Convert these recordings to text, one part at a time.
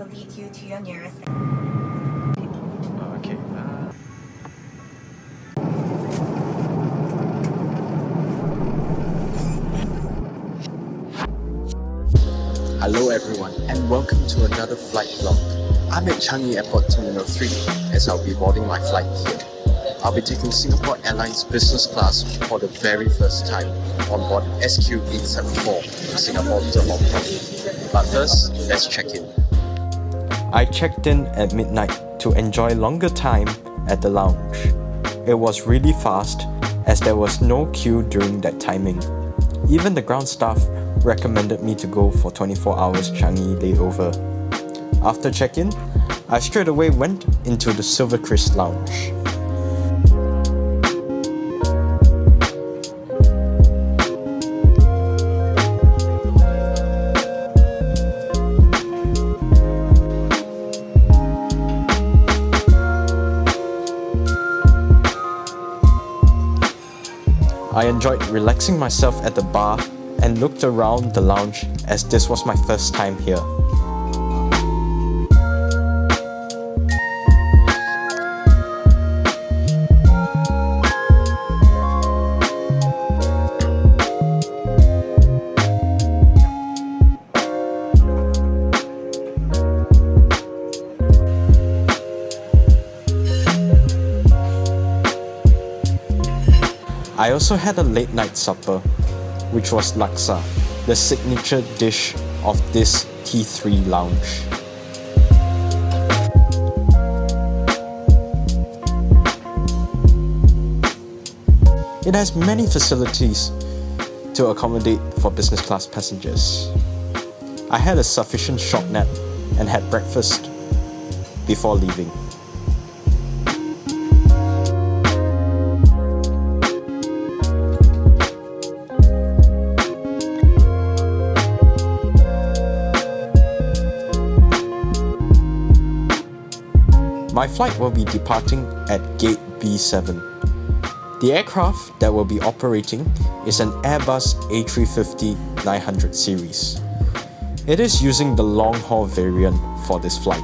will lead you to your nearest. Okay. Hello everyone and welcome to another flight vlog. I'm at Changi Airport Terminal 3 as I'll be boarding my flight here. I'll be taking Singapore Airlines business class for the very first time on board SQ874 from Singapore to Hong Kong. But first, let's check in. I checked in at midnight to enjoy longer time at the lounge. It was really fast as there was no queue during that timing. Even the ground staff recommended me to go for 24 hours Changi layover. After check-in, I straight away went into the SilverKris Lounge. I enjoyed relaxing myself at the bar and looked around the lounge as this was my first time here. I also had a late night supper, which was laksa, the signature dish of this T3 lounge. It has many facilities to accommodate for business class passengers. I had a sufficient short nap and had breakfast before leaving. My flight will be departing at gate B7. The aircraft that will be operating is an Airbus A350-900 series. It is using the long-haul variant for this flight.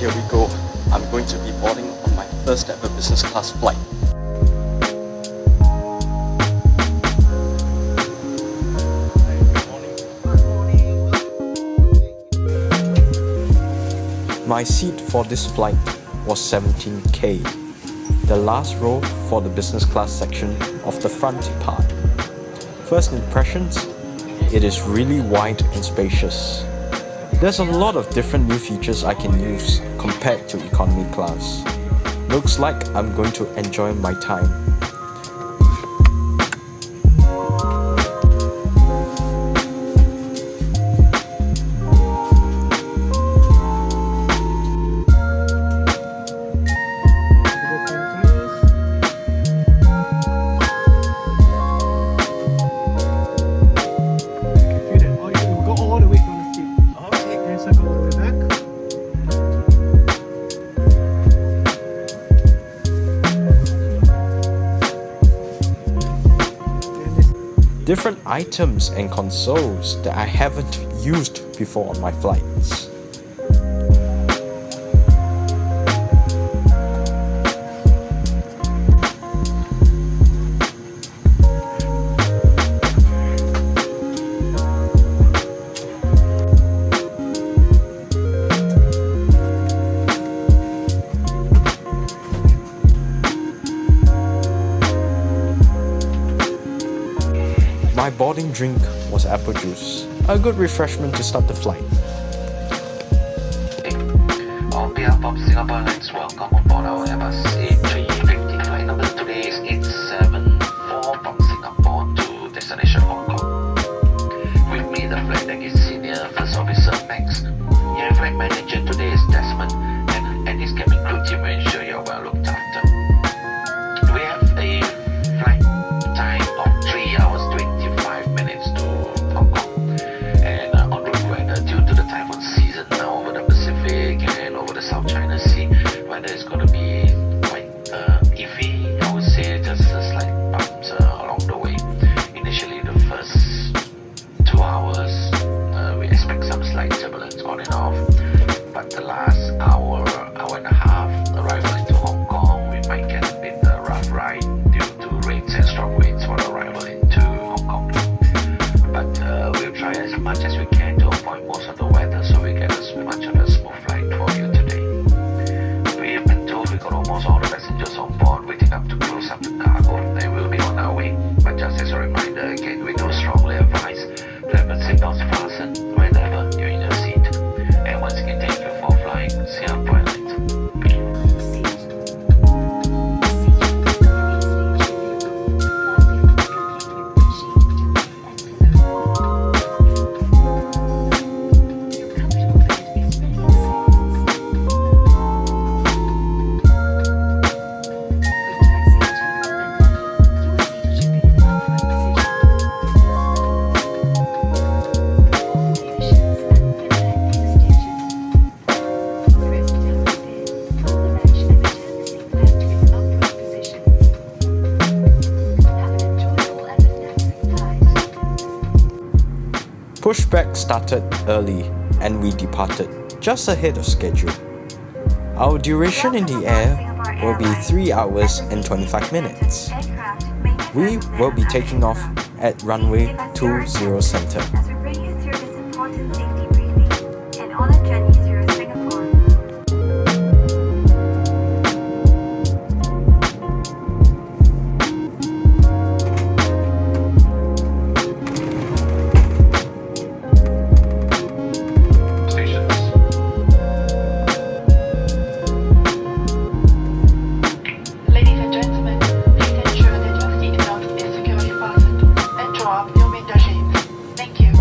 Here we go. I'm going to be boarding on my first ever business class flight. My seat for this flight was 17K, the last row for the business class section of the front part. First impressions, it is really wide and spacious. There's a lot of different new features I can use compared to economy class. Looks like I'm going to enjoy my time. Different items and consoles that I haven't used before on my flights. My boarding drink was apple juice, a good refreshment to start the flight. On behalf of Singapore Airlines, welcome on board our Airbus A350 flight number. Today is 874 from Singapore to destination Hong Kong. With me, the flight deck is Senior First Officer Max. Here manager today is Desmond, and his cabin crew team will ensure you're well looked after. We have a flight time of 3 hours 25 minutes to Hong Kong, and en route weather due to the typhoon season now over the Pacific and over the South China Sea, weather is going to be quite iffy. I would say just a slight bumps along the way. Initially, the first 2 hours we expect some slight turbulence on and off, but the last hour and a half arrival into Hong Kong, we might get a bit rough ride due to rains and strong winds for arrival into Hong Kong. But we'll try as much as we can to avoid most of the weather so we get as much of a smooth flight for you today. We have been told we got almost all the passengers on board waiting up to close up the cargo, and we'll be on our way. But just as a reminder again, we do strongly advise to have your seatbelts fastened whenever you're in your seat. And once again, thank you for flying Singapore Airlines. Pushback started early and we departed just ahead of schedule. Our duration in the air will be 3 hours and 25 minutes. We will be taking off at runway 20 center. As we bring you through this important safety briefing and on a journey through Singapore. Ladies and gentlemen, please ensure that your seatbelt is securely fastened and draw up your window shades. Thank you.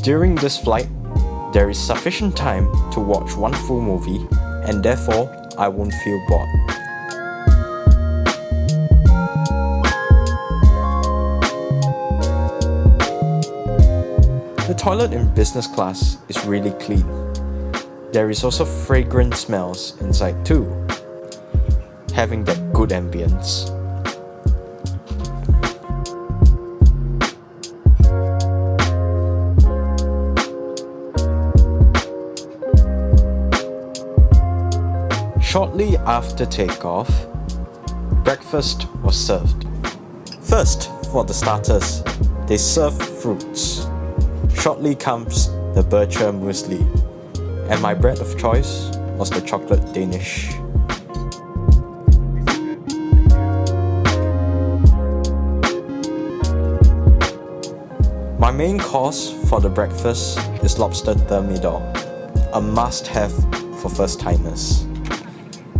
During this flight, there is sufficient time to watch one full movie, and therefore I won't feel bored. The toilet in business class is really clean. There is also fragrant smells inside too, having that good ambience. Shortly after takeoff, breakfast was served. First, for the starters, they serve fruits. Shortly comes the Bircher muesli, and my bread of choice was the chocolate Danish. My main course for the breakfast is lobster thermidor, a must-have for first-timers.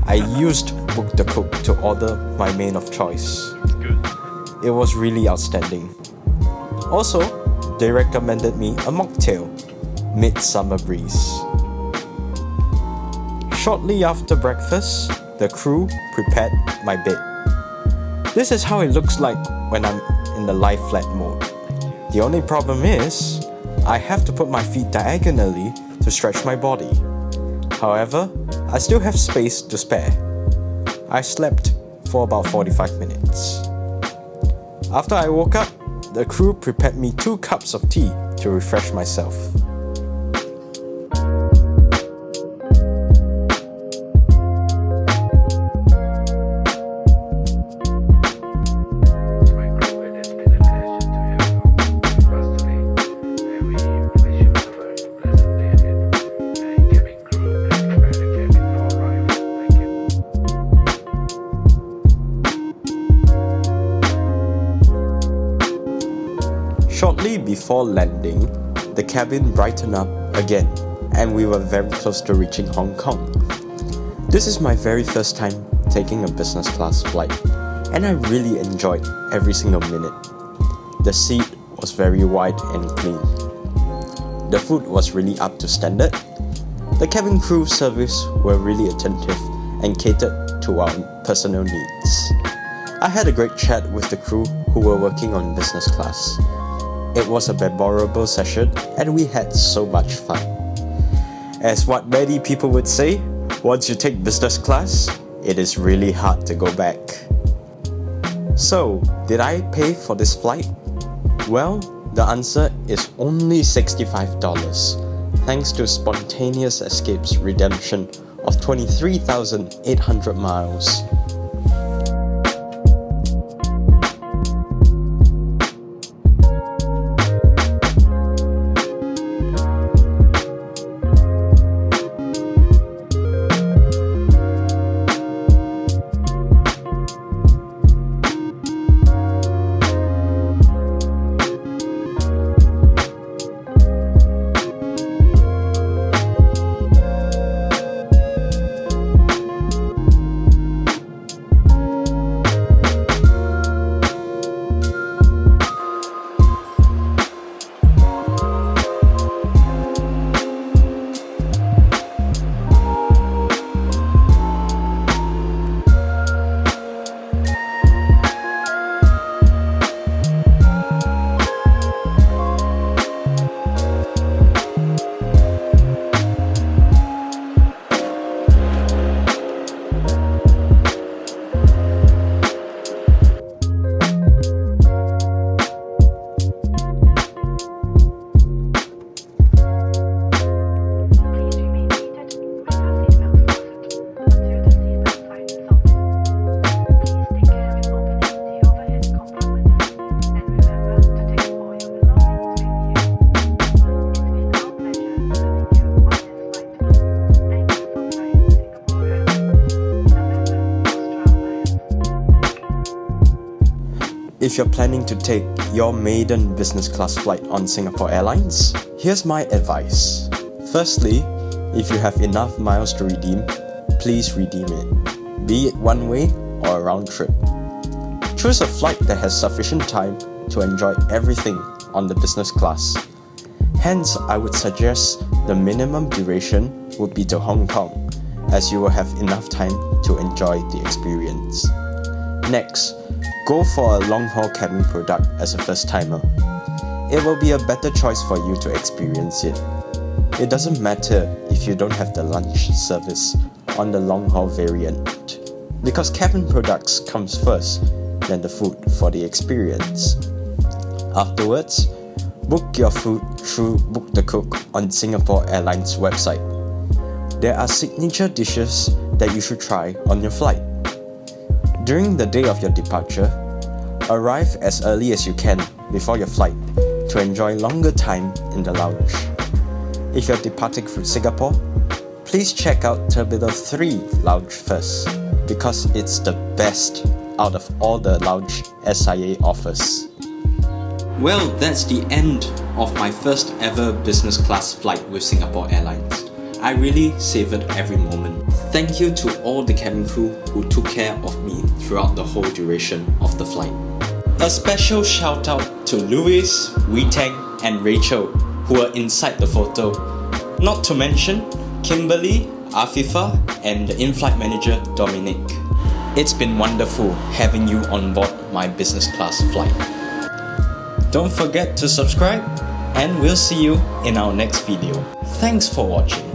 I used Book the Cook to order my main of choice. It was really outstanding. Also, they recommended me a mocktail, Midsummer Breeze. Shortly after breakfast, the crew prepared my bed. This is how it looks like when I'm in the lie flat mode. The only problem is, I have to put my feet diagonally to stretch my body. However, I still have space to spare. I slept for about 45 minutes. After I woke up, the crew prepared me 2 cups of tea to refresh myself. Shortly before landing, the cabin brightened up again and we were very close to reaching Hong Kong. This is my very first time taking a business class flight and I really enjoyed every single minute. The seat was very wide and clean. The food was really up to standard. The cabin crew service were really attentive and catered to our personal needs. I had a great chat with the crew who were working on business class. It was a memorable session and we had so much fun. As what many people would say, once you take business class, it is really hard to go back. So, did I pay for this flight? Well, the answer is only $65, thanks to Spontaneous Escape's redemption of 23,800 miles. If you're planning to take your maiden business class flight on Singapore Airlines, here's my advice. Firstly, if you have enough miles to redeem, please redeem it, be it one way or a round trip. Choose a flight that has sufficient time to enjoy everything on the business class. Hence, I would suggest the minimum duration would be to Hong Kong, as you will have enough time to enjoy the experience. Next, go for a long-haul cabin product as a first-timer. It will be a better choice for you to experience it. It doesn't matter if you don't have the lunch service on the long-haul variant, because cabin products comes first, then the food for the experience. Afterwards, book your food through Book the Cook on Singapore Airlines website. There are signature dishes that you should try on your flight. During the day of your departure, arrive as early as you can before your flight to enjoy longer time in the lounge. If you're departing from Singapore, please check out Terminal 3 Lounge first, because it's the best out of all the lounge SIA offers. Well, that's the end of my first ever business class flight with Singapore Airlines. I really savoured every moment. Thank you to all the cabin crew who took care of me throughout the whole duration of the flight. A special shout out to Louis, Wee-Tang, and Rachel, who are inside the photo. Not to mention Kimberly, Afifa, and the in-flight manager Dominic. It's been wonderful having you on board my business class flight. Don't forget to subscribe, and we'll see you in our next video. Thanks for watching.